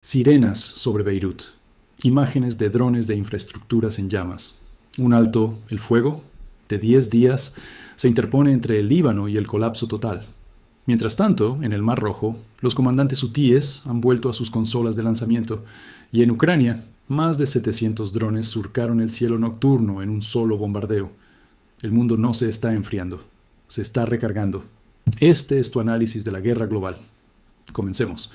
Sirenas sobre Beirut. Imágenes de drones de infraestructuras en llamas. Un alto, el fuego, de 10 días, se interpone entre el Líbano y el colapso total. Mientras tanto, en el Mar Rojo, los comandantes hutíes han vuelto a sus consolas de lanzamiento, y en Ucrania, más de 700 drones surcaron el cielo nocturno en un solo bombardeo. El mundo no se está enfriando, se está recargando. Este es tu análisis de la guerra global. Comencemos.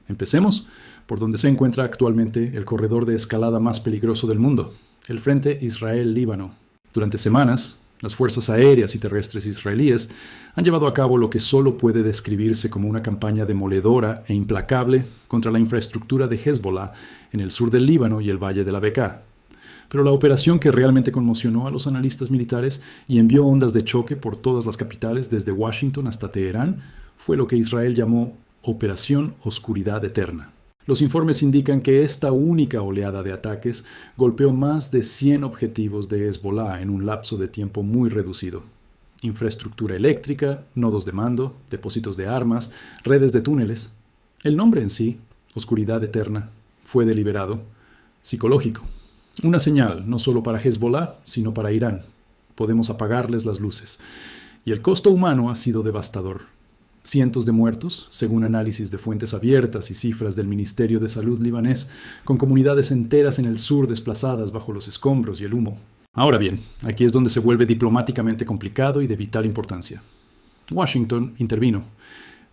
Empecemos por donde se encuentra actualmente el corredor de escalada más peligroso del mundo, el frente Israel-Líbano. Durante semanas, las fuerzas aéreas y terrestres israelíes han llevado a cabo lo que solo puede describirse como una campaña demoledora e implacable contra la infraestructura de Hezbollah en el sur del Líbano y el valle de la Bekaa. Pero la operación que realmente conmocionó a los analistas militares y envió ondas de choque por todas las capitales desde Washington hasta Teherán fue lo que Israel llamó Operación Oscuridad Eterna. Los informes indican que esta única oleada de ataques golpeó más de 100 objetivos de Hezbollah en un lapso de tiempo muy reducido. Infraestructura eléctrica, nodos de mando, depósitos de armas, redes de túneles. El nombre en sí, Oscuridad Eterna, fue deliberado, psicológico. Una señal no solo para Hezbollah, sino para Irán. Podemos apagarles las luces. Y el costo humano ha sido devastador. Cientos de muertos, según análisis de fuentes abiertas y cifras del Ministerio de Salud libanés, con comunidades enteras en el sur desplazadas bajo los escombros y el humo. Ahora bien, aquí es donde se vuelve diplomáticamente complicado y de vital importancia. Washington intervino,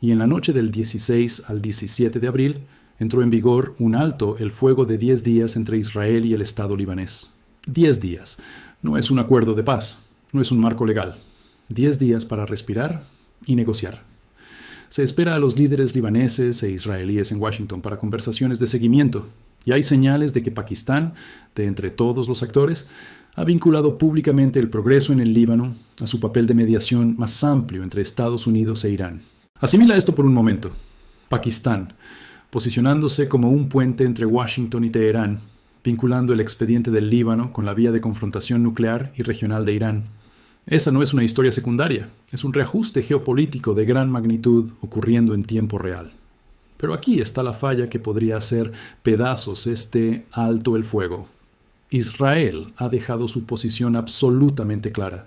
y en la noche del 16 al 17 de abril entró en vigor un alto el fuego de 10 días entre Israel y el Estado libanés. 10 días. No es un acuerdo de paz, no es un marco legal. 10 días para respirar y negociar. Se espera a los líderes libaneses e israelíes en Washington para conversaciones de seguimiento, y hay señales de que Pakistán, de entre todos los actores, ha vinculado públicamente el progreso en el Líbano a su papel de mediación más amplio entre Estados Unidos e Irán. Asimila esto por un momento. Pakistán, posicionándose como un puente entre Washington y Teherán, vinculando el expediente del Líbano con la vía de confrontación nuclear y regional de Irán. Esa no es una historia secundaria, es un reajuste geopolítico de gran magnitud ocurriendo en tiempo real. Pero aquí está la falla que podría hacer pedazos este alto el fuego. Israel ha dejado su posición absolutamente clara.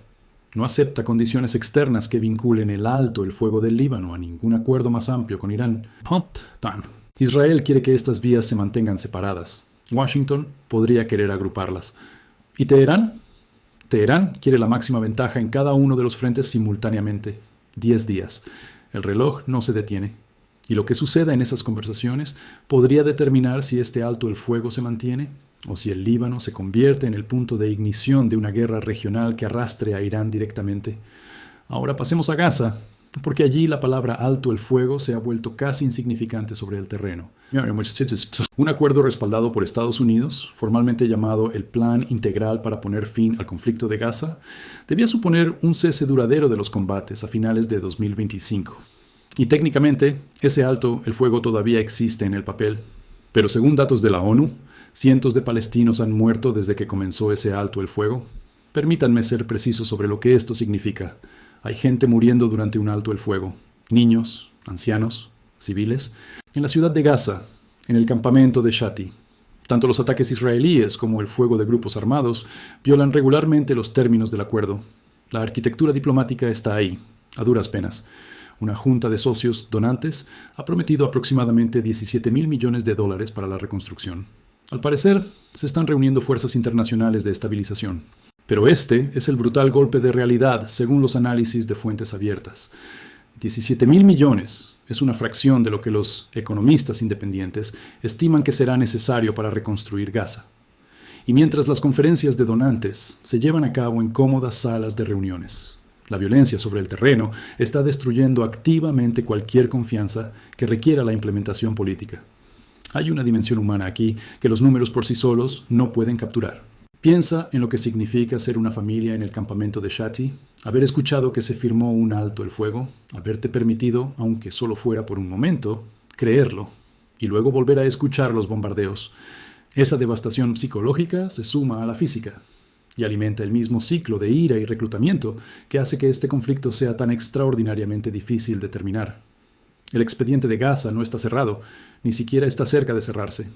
No acepta condiciones externas que vinculen el alto el fuego del Líbano a ningún acuerdo más amplio con Irán. Israel quiere que estas vías se mantengan separadas. Washington podría querer agruparlas. ¿Y Teherán? Teherán quiere la máxima ventaja en cada uno de los frentes simultáneamente. 10 días. El reloj no se detiene. Y lo que suceda en esas conversaciones podría determinar si este alto el fuego se mantiene o si el Líbano se convierte en el punto de ignición de una guerra regional que arrastre a Irán directamente. Ahora pasemos a Gaza, porque allí la palabra alto el fuego se ha vuelto casi insignificante sobre el terreno. Un acuerdo respaldado por Estados Unidos, formalmente llamado el Plan Integral para poner fin al conflicto de Gaza, debía suponer un cese duradero de los combates a finales de 2025. Y técnicamente, ese alto el fuego todavía existe en el papel. Pero según datos de la ONU, cientos de palestinos han muerto desde que comenzó ese alto el fuego. Permítanme ser preciso sobre lo que esto significa. Hay gente muriendo durante un alto el fuego. Niños, ancianos, civiles. En la ciudad de Gaza, en el campamento de Shati. Tanto los ataques israelíes como el fuego de grupos armados violan regularmente los términos del acuerdo. La arquitectura diplomática está ahí, a duras penas. Una junta de socios donantes ha prometido aproximadamente $17,000 millones para la reconstrucción. Al parecer, se están reuniendo fuerzas internacionales de estabilización. Pero este es el brutal golpe de realidad, según los análisis de fuentes abiertas. $17,000 millones es una fracción de lo que los economistas independientes estiman que será necesario para reconstruir Gaza. Y mientras las conferencias de donantes se llevan a cabo en cómodas salas de reuniones, la violencia sobre el terreno está destruyendo activamente cualquier confianza que requiera la implementación política. Hay una dimensión humana aquí que los números por sí solos no pueden capturar. Piensa en lo que significa ser una familia en el campamento de Shati, haber escuchado que se firmó un alto el fuego, haberte permitido, aunque solo fuera por un momento, creerlo, y luego volver a escuchar los bombardeos. Esa devastación psicológica se suma a la física y alimenta el mismo ciclo de ira y reclutamiento que hace que este conflicto sea tan extraordinariamente difícil de terminar. El expediente de Gaza no está cerrado, ni siquiera está cerca de cerrarse.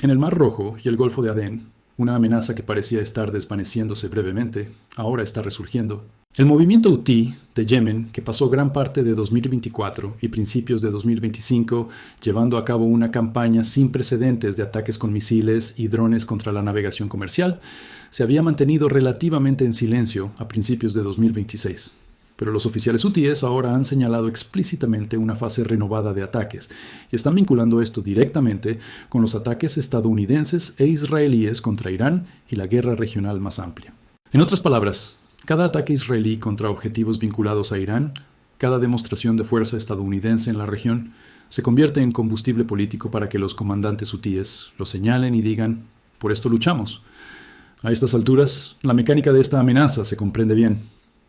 En el Mar Rojo y el Golfo de Adén, una amenaza que parecía estar desvaneciéndose brevemente, ahora está resurgiendo. El movimiento Houthi de Yemen, que pasó gran parte de 2024 y principios de 2025 llevando a cabo una campaña sin precedentes de ataques con misiles y drones contra la navegación comercial, se había mantenido relativamente en silencio a principios de 2026. Pero los oficiales hutíes ahora han señalado explícitamente una fase renovada de ataques y están vinculando esto directamente con los ataques estadounidenses e israelíes contra Irán y la guerra regional más amplia. En otras palabras, cada ataque israelí contra objetivos vinculados a Irán, cada demostración de fuerza estadounidense en la región, se convierte en combustible político para que los comandantes hutíes lo señalen y digan, por esto luchamos. A estas alturas, la mecánica de esta amenaza se comprende bien.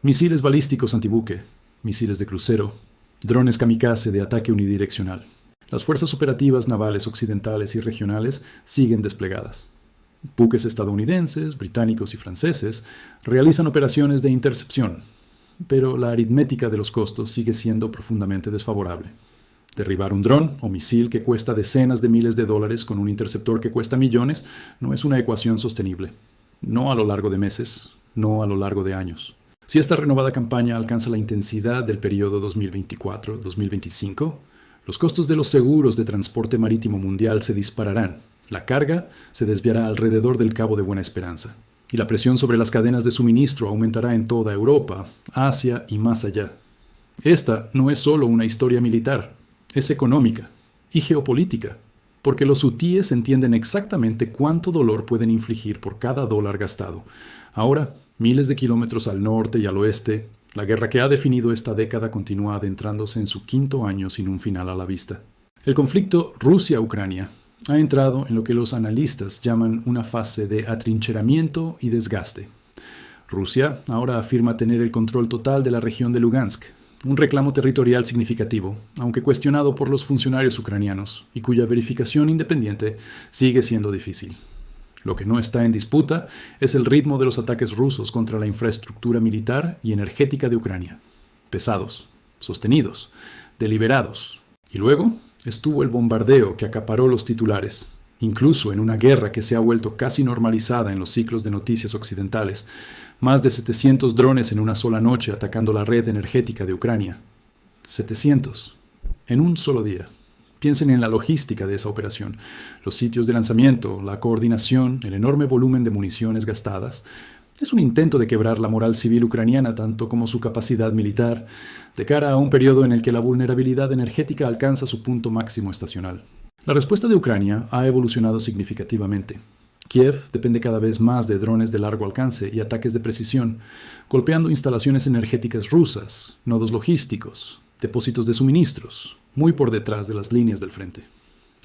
Misiles balísticos antibuque, misiles de crucero, drones kamikaze de ataque unidireccional. Las fuerzas operativas navales occidentales y regionales siguen desplegadas. Buques estadounidenses, británicos y franceses realizan operaciones de intercepción, pero la aritmética de los costos sigue siendo profundamente desfavorable. Derribar un dron o misil que cuesta decenas de miles de dólares con un interceptor que cuesta millones no es una ecuación sostenible. No a lo largo de meses, no a lo largo de años. Si esta renovada campaña alcanza la intensidad del periodo 2024-2025, los costos de los seguros de transporte marítimo mundial se dispararán, la carga se desviará alrededor del Cabo de Buena Esperanza, y la presión sobre las cadenas de suministro aumentará en toda Europa, Asia y más allá. Esta no es solo una historia militar, es económica y geopolítica, porque los hutíes entienden exactamente cuánto dolor pueden infligir por cada dólar gastado. Ahora, miles de kilómetros al norte y al oeste, la guerra que ha definido esta década continúa adentrándose en su quinto año sin un final a la vista. El conflicto Rusia-Ucrania ha entrado en lo que los analistas llaman una fase de atrincheramiento y desgaste. Rusia ahora afirma tener el control total de la región de Lugansk, un reclamo territorial significativo, aunque cuestionado por los funcionarios ucranianos, y cuya verificación independiente sigue siendo difícil. Lo que no está en disputa es el ritmo de los ataques rusos contra la infraestructura militar y energética de Ucrania. Pesados, sostenidos, deliberados. Y luego estuvo el bombardeo que acaparó los titulares. Incluso en una guerra que se ha vuelto casi normalizada en los ciclos de noticias occidentales, más de 700 drones en una sola noche atacando la red energética de Ucrania. 700. En un solo día. Piensen en la logística de esa operación, los sitios de lanzamiento, la coordinación, el enorme volumen de municiones gastadas. Es un intento de quebrar la moral civil ucraniana tanto como su capacidad militar, de cara a un periodo en el que la vulnerabilidad energética alcanza su punto máximo estacional. La respuesta de Ucrania ha evolucionado significativamente. Kiev depende cada vez más de drones de largo alcance y ataques de precisión, golpeando instalaciones energéticas rusas, nodos logísticos, depósitos de suministros, muy por detrás de las líneas del frente.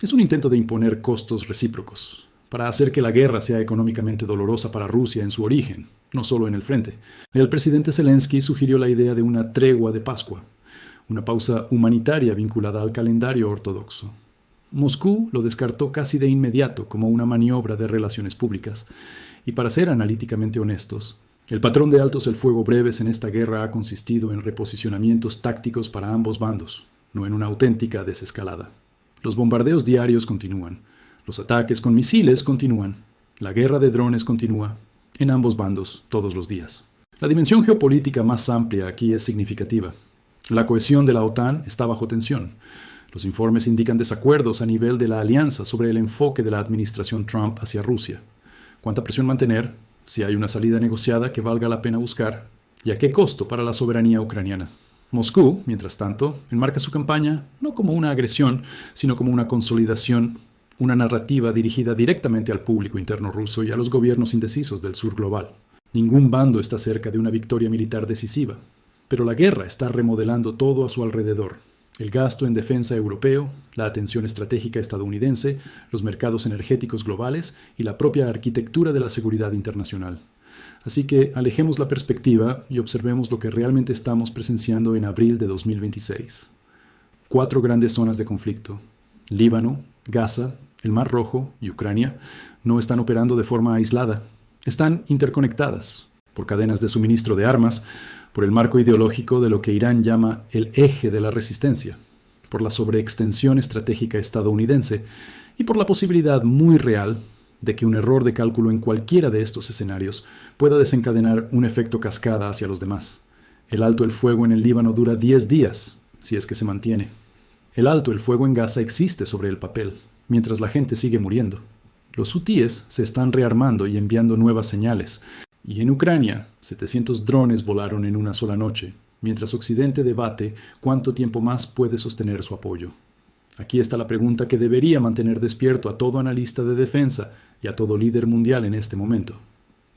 Es un intento de imponer costos recíprocos, para hacer que la guerra sea económicamente dolorosa para Rusia en su origen, no solo en el frente. El presidente Zelensky sugirió la idea de una tregua de Pascua, una pausa humanitaria vinculada al calendario ortodoxo. Moscú lo descartó casi de inmediato como una maniobra de relaciones públicas, y para ser analíticamente honestos, el patrón de altos el fuego breves en esta guerra ha consistido en reposicionamientos tácticos para ambos bandos, no en una auténtica desescalada. Los bombardeos diarios continúan, los ataques con misiles continúan, la guerra de drones continúa, en ambos bandos, todos los días. La dimensión geopolítica más amplia aquí es significativa. La cohesión de la OTAN está bajo tensión. Los informes indican desacuerdos a nivel de la alianza sobre el enfoque de la administración Trump hacia Rusia. ¿Cuánta presión mantener? Si hay una salida negociada que valga la pena buscar. ¿Y a qué costo para la soberanía ucraniana? Moscú, mientras tanto, enmarca su campaña no como una agresión, sino como una consolidación, una narrativa dirigida directamente al público interno ruso y a los gobiernos indecisos del sur global. Ningún bando está cerca de una victoria militar decisiva, pero la guerra está remodelando todo a su alrededor. El gasto en defensa europeo, la atención estratégica estadounidense, los mercados energéticos globales y la propia arquitectura de la seguridad internacional. Así que alejemos la perspectiva y observemos lo que realmente estamos presenciando en abril de 2026. 4 grandes zonas de conflicto: Líbano, Gaza, el Mar Rojo y Ucrania no están operando de forma aislada. Están interconectadas por cadenas de suministro de armas, por el marco ideológico de lo que Irán llama el eje de la resistencia. por la sobreextensión estratégica estadounidense y por la posibilidad muy real de que un error de cálculo en cualquiera de estos escenarios pueda desencadenar un efecto cascada hacia los demás. El alto el fuego en el Líbano dura 10 días, si es que se mantiene. El alto el fuego en Gaza existe sobre el papel, mientras la gente sigue muriendo. Los hutíes se están rearmando y enviando nuevas señales. Y en Ucrania, 700 drones volaron en una sola noche, mientras Occidente debate cuánto tiempo más puede sostener su apoyo. Aquí está la pregunta que debería mantener despierto a todo analista de defensa y a todo líder mundial en este momento.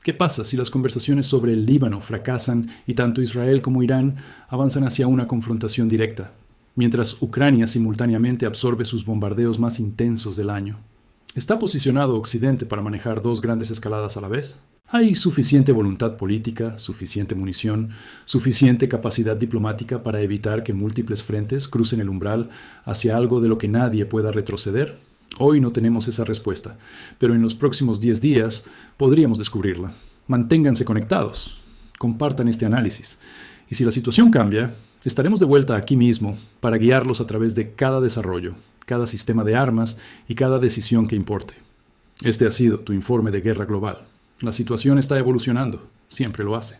¿Qué pasa si las conversaciones sobre el Líbano fracasan y tanto Israel como Irán avanzan hacia una confrontación directa, mientras Ucrania simultáneamente absorbe sus bombardeos más intensos del año? ¿Está posicionado Occidente para manejar dos grandes escaladas a la vez? ¿Hay suficiente voluntad política, suficiente munición, suficiente capacidad diplomática para evitar que múltiples frentes crucen el umbral hacia algo de lo que nadie pueda retroceder? Hoy no tenemos esa respuesta, pero en los próximos 10 días podríamos descubrirla. Manténganse conectados, compartan este análisis, y si la situación cambia, estaremos de vuelta aquí mismo para guiarlos a través de cada desarrollo, cada sistema de armas y cada decisión que importe. Este ha sido tu informe de Guerra Global. La situación está evolucionando, siempre lo hace.